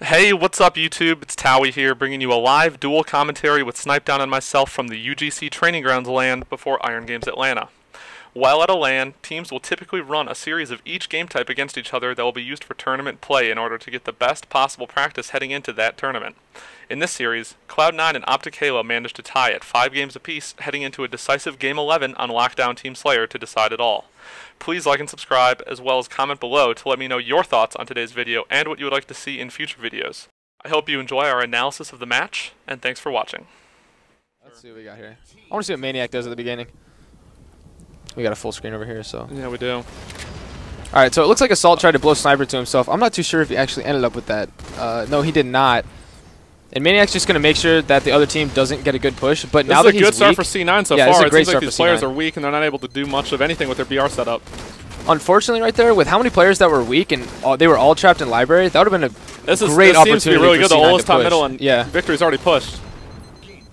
Hey, what's up YouTube? It's Towey here, bringing you a live dual commentary with Snipedown and myself from the UGC Training Grounds LAN before Iron Games Atlanta. While at a LAN, teams will typically run a series of each game type against each other that will be used for tournament play in order to get the best possible practice heading into that tournament. In this series, Cloud9 and OpTic Halo managed to tie at 5 games apiece, heading into a decisive Game 11 on Lockdown Team Slayer to decide it all. Please like and subscribe, as well as comment below to let me know your thoughts on today's video and what you would like to see in future videos. I hope you enjoy our analysis of the match, and thanks for watching. Let's see what we got here. I want to see what Maniac does at the beginning. We got a full screen over here, so. Yeah, we do. Alright, so it looks like Assault tried to blow Sniper to himself. I'm not too sure if he actually ended up with that. No, he did not. And Maniac's just going to make sure that the other team doesn't get a good push. But now that he's weak, this is a good start for C9 so far. It seems like these players are weak and they're not able to do much of anything with their BR setup. Unfortunately, right there, with how many players that were weak and they were all trapped in library, that would have been a great opportunity. Seems to be really good. The oldest top middle and yeah. Victory's already pushed.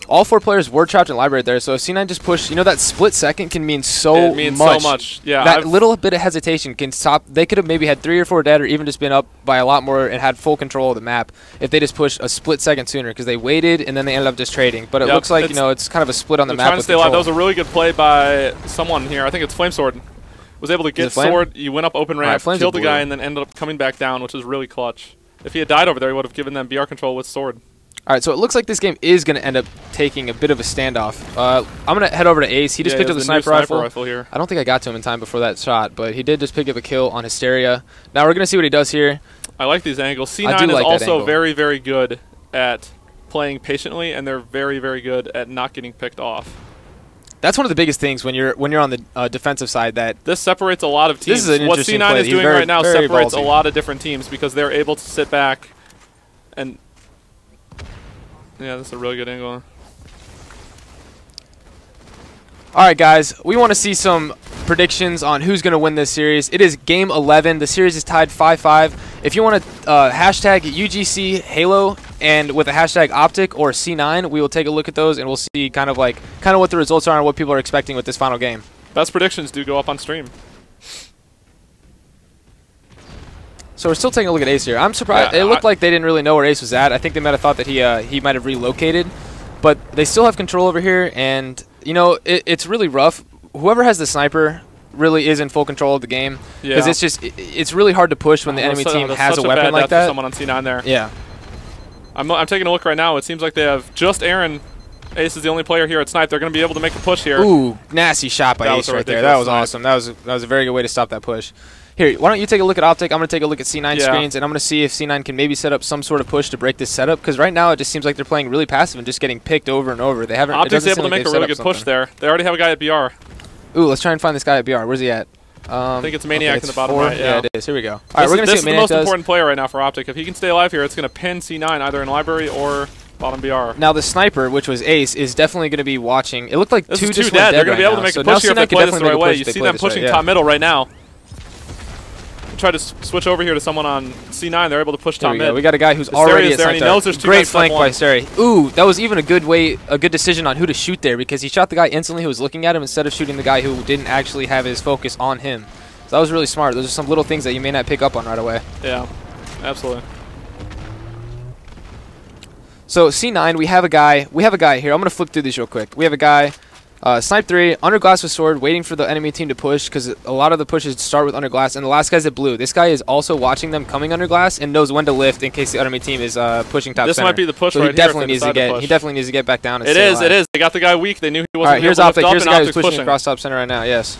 All 4 players were trapped in library there, so if C9 just pushed, you know, that split second can mean so much. Yeah, that little bit of hesitation can stop. They could have maybe had 3 or 4 dead or even just been up by a lot more and had full control of the map if they just pushed a split second sooner, because they waited and then they ended up just trading. But it looks like, you know, it's kind of a split on the map. Trying to stay alive. That was a really good play by someone here. I think it's Flamesword. Was able to get Sword. You went up open ramp, killed the guy, and then ended up coming back down, which was really clutch. If he had died over there, he would have given them BR control with Sword. All right, so it looks like this game is going to end up taking a bit of a standoff. I'm going to head over to Ace. He just picked up the sniper rifle here. I don't think I got to him in time before that shot, but he did just pick up a kill on Hysteria. Now we're going to see what he does here. I like these angles. C9 is also very, very good at playing patiently, and they're very, very good at not getting picked off. That's one of the biggest things when you're on the defensive side. That this separates a lot of teams. This is an what interesting C9 play. is doing right now separates a lot of different teams because they're able to sit back and. Yeah, that's a really good angle. All right, guys, we want to see some predictions on who's going to win this series. It is Game 11. The series is tied 5-5. If you want to hashtag UGC Halo and with a hashtag OpTic or C9, we will take a look at those and we'll see kind of what the results are and what people are expecting with this final game. Best predictions do go up on stream. So we're still taking a look at Ace here. I'm surprised. Yeah, it looked like they didn't really know where Ace was at. I think they might have thought that he might have relocated, but they still have control over here. And you know, it's really rough. Whoever has the sniper really is in full control of the game because it's really hard to push when the enemy team has a weapon like that. Someone on C9 there. Yeah. I'm taking a look right now. It seems like they have just Aaron. Ace is the only player here at Snipe. They're going to be able to make a push here. Ooh, nasty shot by Ace right there. That was awesome. That was a very good way to stop that push. Here, why don't you take a look at OpTic? I'm going to take a look at C9 screens, and I'm going to see if C9 can maybe set up some sort of push to break this setup, because right now it just seems like they're playing really passive and just getting picked over and over. They haven't. OpTic's able to make a really good push there. They already have a guy at BR. Ooh, let's try and find this guy at BR. Where's he at? I think it's Maniac in the bottom right. Yeah, it is. Here we go. All right, we're going to see what Maniac does. This is the most important player right now for OpTic. If he can stay alive here, it's going to pin C9 either in library or bottom BR. Now the sniper, which was Ace, is definitely going to be watching. It looked like two just went dead. They're going to be able to make a push here if they play this the right way. You see them pushing top middle right now. Try to switch over here to someone on C9. They're able to push top mid. We got a guy who's already at there. Great flank by Hysteria. Ooh, that was even a good decision on who to shoot there, because he shot the guy instantly who was looking at him instead of shooting the guy who didn't actually have his focus on him. So that was really smart. Those are some little things that you may not pick up on right away. Yeah, absolutely. So C9, we have a guy here. I'm going to flip through these real quick. We have a guy, Snipe 3, under glass with Sword, waiting for the enemy team to push, because a lot of the pushes start with under glass, and the last guy's at blue. This guy is also watching them coming under glass and knows when to lift in case the enemy team is pushing top center. This might be the push so right he definitely needs to get. He definitely needs to get back down. And it is. They got the guy weak. They knew he wasn't. All right, here's OpTic. Here's a guy who's pushing across top center right now. Yes.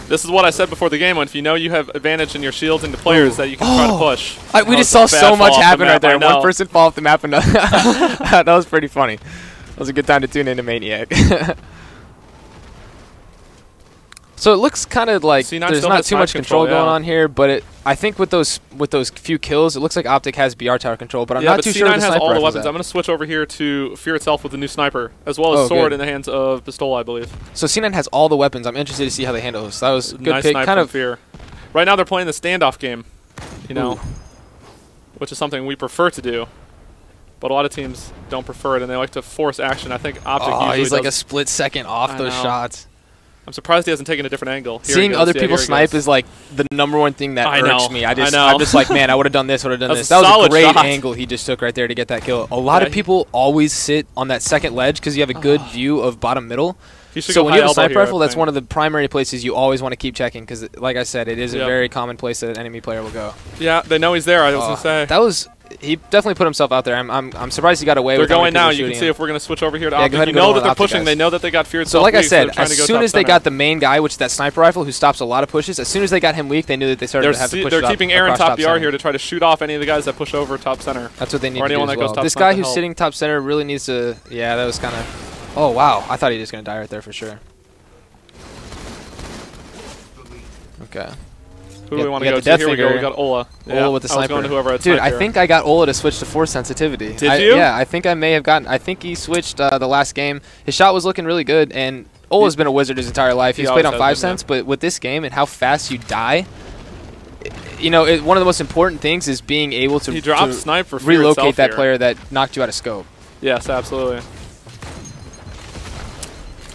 This is what I said before the game. When if you know you have advantage in your shields into players that you can try to push. We just saw so much happen right there. One person fall off the map and that was pretty funny. That was a good time to tune into Maniac. So it looks kind of like there's not too much control going on here, but I think with those few kills, it looks like OpTic has BR tower control, but I'm not too sure C9 the has all the weapons. At. I'm going to switch over here to Fear itself with the new sniper, as well as Sword in the hands of Pistola, I believe. So C9 has all the weapons. I'm interested to see how they handle this. That was a good nice pick. Kind of Fear. Right now they're playing the standoff game, you know, which is something we prefer to do. But a lot of teams don't prefer it, and they like to force action. I think OpTic usually he's does. like a split second off those shots. I'm surprised he hasn't taken a different angle. Seeing other people snipe is like the #1 thing that irks me. I'm just like, man, I would have done this, would have done this. That was a great angle he just took right there to get that kill. A lot of people always sit on that second ledge because you have a good view of bottom middle. So when you have a sniper rifle, that's one of the primary places you always want to keep checking because, like I said, it is a very common place that an enemy player will go. Yeah, they know he's there. I was gonna say that was. He definitely put himself out there. I'm surprised he got away with it. They're going now. You can see if we're going to switch over here to OpTic. You know that they're pushing. They know that they got feared. So like I said, as soon as they got the main guy, which is that sniper rifle who stops a lot of pushes, as soon as they got him weak, they knew that they started to have to push. They're keeping Aaron top BR here to try to shoot off any of the guys that push over top center. That's what they need to do as well. This guy who's sitting top center really needs to. Yeah, that was kind of. Oh wow, I thought he was going to die right there for sure. Okay. Who do we want to go to? Here we go. We got Ola. Ola with the sniper. I was going to whoever had Dude, I think I got Ola to switch to force sensitivity. Did you? Yeah, I think I may have gotten. I think he switched the last game. His shot was looking really good, and Ola's been a wizard his entire life. He's played on 5 cents, but with this game and how fast you die, you know, one of the most important things is being able to, relocate that player that knocked you out of scope. Yes, absolutely.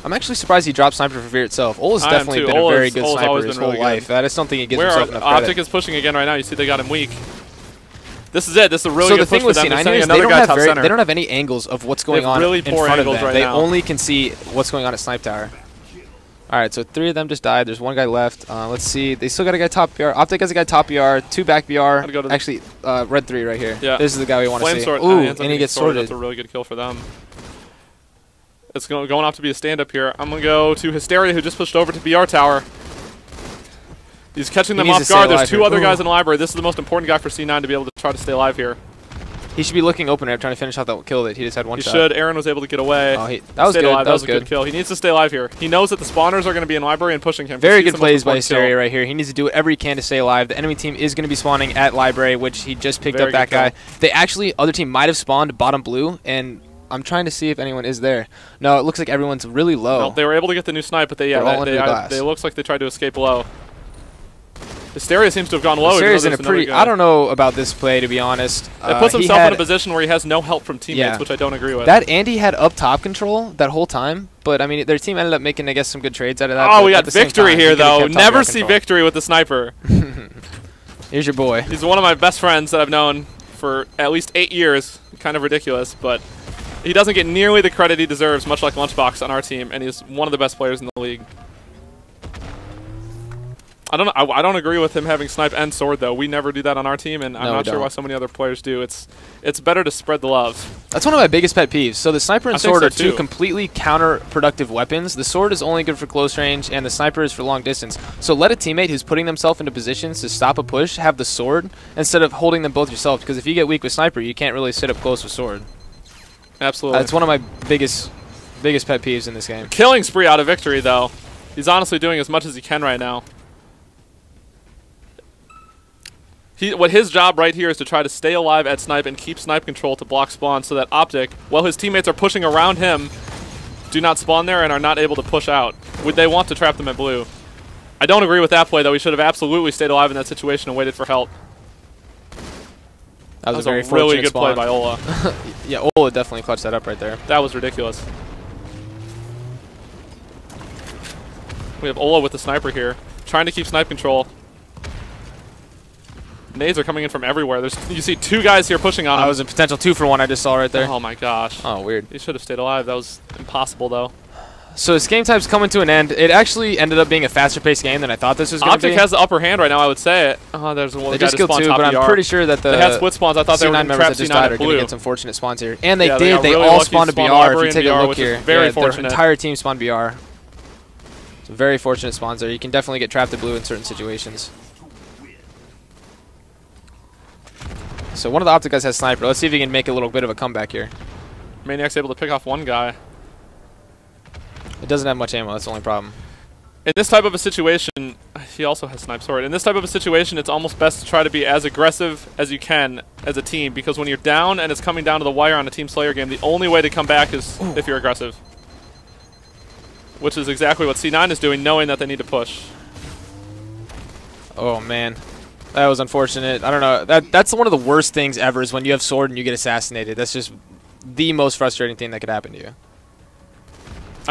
I'm actually surprised he dropped sniper for fear itself. Ola's definitely been a very good sniper his whole life. I just don't think he gives himself enough credit. OpTic is pushing again right now. You see they got him weak. This is it. This is a really good push for them. So the thing with C9 is they don't have any angles of what's going on in front of them. They only can see what's going on at Snipe Tower. All right, so 3 of them just died. There's 1 guy left. Let's see. They still got a guy top BR. OpTic has a guy top BR, 2 back BR. Actually, red 3 right here. Yeah. This is the guy we want to see. Ooh, and he gets sorted. That's a really good kill for them. It's going off to be a stand-up here. I'm going to go to Hysteria, who just pushed over to BR Tower. He's catching them off guard. There's 2 other guys in the library. This is the most important guy for C9 to be able to try to stay alive here. He should be looking open there, trying to finish out that kill that he just had 1 shot. He should. Aaron was able to get away. Oh, that was good. That was a good kill. He needs to stay alive here. He knows that the spawners are going to be in library and pushing him. Very good plays by Hysteria right here. He needs to do whatever he can to stay alive. The enemy team is going to be spawning at library, which he just picked up that guy. They actually, other team might have spawned bottom blue, and I'm trying to see if anyone is there. No, it looks like everyone's really low. No, they were able to get the new snipe, but they looks like they tried to escape low. Hysteria seems to have gone low. Hysteria's in a pretty. I don't know about this play, to be honest. It puts himself in a position where he has no help from teammates, which I don't agree with. That Andy had up top control that whole time, but I mean their team ended up making, I guess, some good trades out of that. Oh, we got Victory here though. Never see Victory with the sniper. Here's your boy. He's one of my best friends that I've known for at least 8 years. Kind of ridiculous, but he doesn't get nearly the credit he deserves, much like Lunchbox on our team, and he's one of the best players in the league. I don't agree with him having snipe and sword though. We never do that on our team, and I'm not sure why so many other players do. It's better to spread the love. That's one of my biggest pet peeves. So the sniper and sword are 2 completely counterproductive weapons. The sword is only good for close range, and the sniper is for long distance. So let a teammate who's putting themselves into positions to stop a push have the sword instead of holding them both yourself. Because if you get weak with sniper, you can't really sit up close with sword. Absolutely. That's one of my biggest pet peeves in this game. Killing spree out of Victory though. He's honestly doing as much as he can right now. What his job right here is to try to stay alive at snipe and keep snipe control to block spawn so that OpTic, while his teammates are pushing around him, do not spawn there and are not able to push out. Would they want to trap them at blue? I don't agree with that play though. He should have absolutely stayed alive in that situation and waited for help. That was a very really good spawn. play by Ola. Yeah, Ola definitely clutched that up right there. That was ridiculous. We have Ola with the sniper here, trying to keep snipe control. Nades are coming in from everywhere. You see 2 guys here pushing on him. That was a potential 2 for 1 I just saw right there. Oh my gosh. Oh, weird. He should have stayed alive. That was impossible though. So this game time's coming to an end. It actually ended up being a faster paced game than I thought this was going to be. OpTic has the upper hand right now, I would say. Oh, there's one guy just killed 2, but I'm pretty sure that the they had split spawns. I thought they were going to trap C9 are going to get some fortunate spawns here. And they did. They all spawned a BR. If you take a look here, very fortunate. Their entire team spawned BR. So very fortunate spawns there. You can definitely get trapped at blue in certain situations. So one of the OpTic guys has sniper. Let's see if he can make a little bit of a comeback here. Maniac's able to pick off 1 guy. It doesn't have much ammo. That's the only problem. In this type of a situation, he also has snipe sword. In this type of a situation, it's almost best to try to be as aggressive as you can as a team, because when you're down and it's coming down to the wire on a Team Slayer game, the only way to come back is if you're aggressive. Which is exactly what C9 is doing, knowing that they need to push. Oh, man. That was unfortunate. I don't know. That's one of the worst things ever is when you have sword and you get assassinated. That's just the most frustrating thing that could happen to you.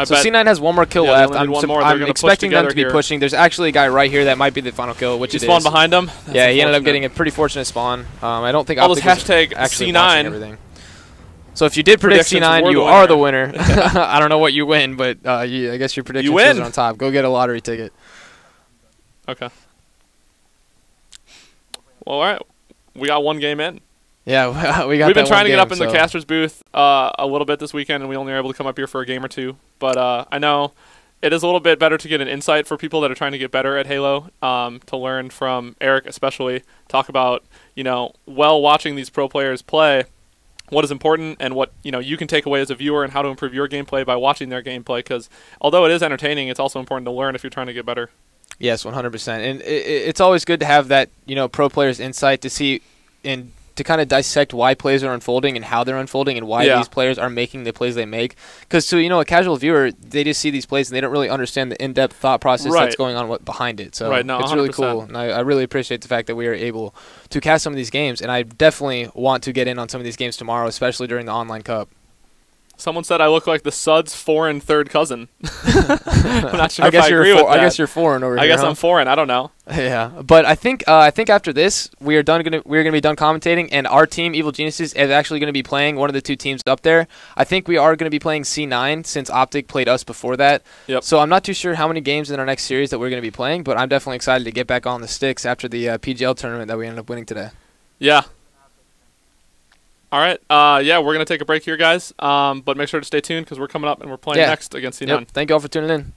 So C9 has one more kill left. I'm expecting them to be pushing. There's actually a guy right here that might be the final kill, which it is. He spawned behind him? Yeah, he ended up getting a pretty fortunate spawn. I don't think all those OpTic hashtag C9. Everything. So if you did predict C9, you are the winner. I don't know what you win, but I guess your prediction shows it on top. Go get a lottery ticket. Okay. Well, all right. We got one game in. Yeah, We've been trying to get up in the caster's booth a little bit this weekend, and we only were able to come up here for a game or two. But I know it is a little bit better to get an insight for people that are trying to get better at Halo, to learn from Eric especially, talk about, while watching these pro players play, what is important and what you can take away as a viewer and how to improve your gameplay by watching their gameplay, because although it is entertaining, it's also important to learn if you're trying to get better. Yes, 100%. And it's always good to have that pro players' insight to see and to kind of dissect why plays are unfolding and how they're unfolding and why these players are making the plays they make. Because to a casual viewer, they just see these plays and they don't really understand the in-depth thought process that's going on behind it. So it's really cool, and I really appreciate the fact that we are able to cast some of these games. And I definitely want to get in on some of these games tomorrow, especially during the online cup. Someone said I look like the Suds' foreign third cousin. I'm not sure I agree with that. I guess you're foreign over here. I guess I'm foreign. I don't know. Yeah, but I think after this we're gonna be done commentating, and our team, Evil Geniuses, is actually gonna be playing one of the two teams up there. I think we are gonna be playing C9 since OpTic played us before that. Yep. So I'm not too sure how many games in our next series that we're gonna be playing, but I'm definitely excited to get back on the sticks after the PGL tournament that we ended up winning today. Yeah. All right. Yeah, we're going to take a break here, guys. But make sure to stay tuned because we're coming up and we're playing next against C9. Yep. Thank you all for tuning in.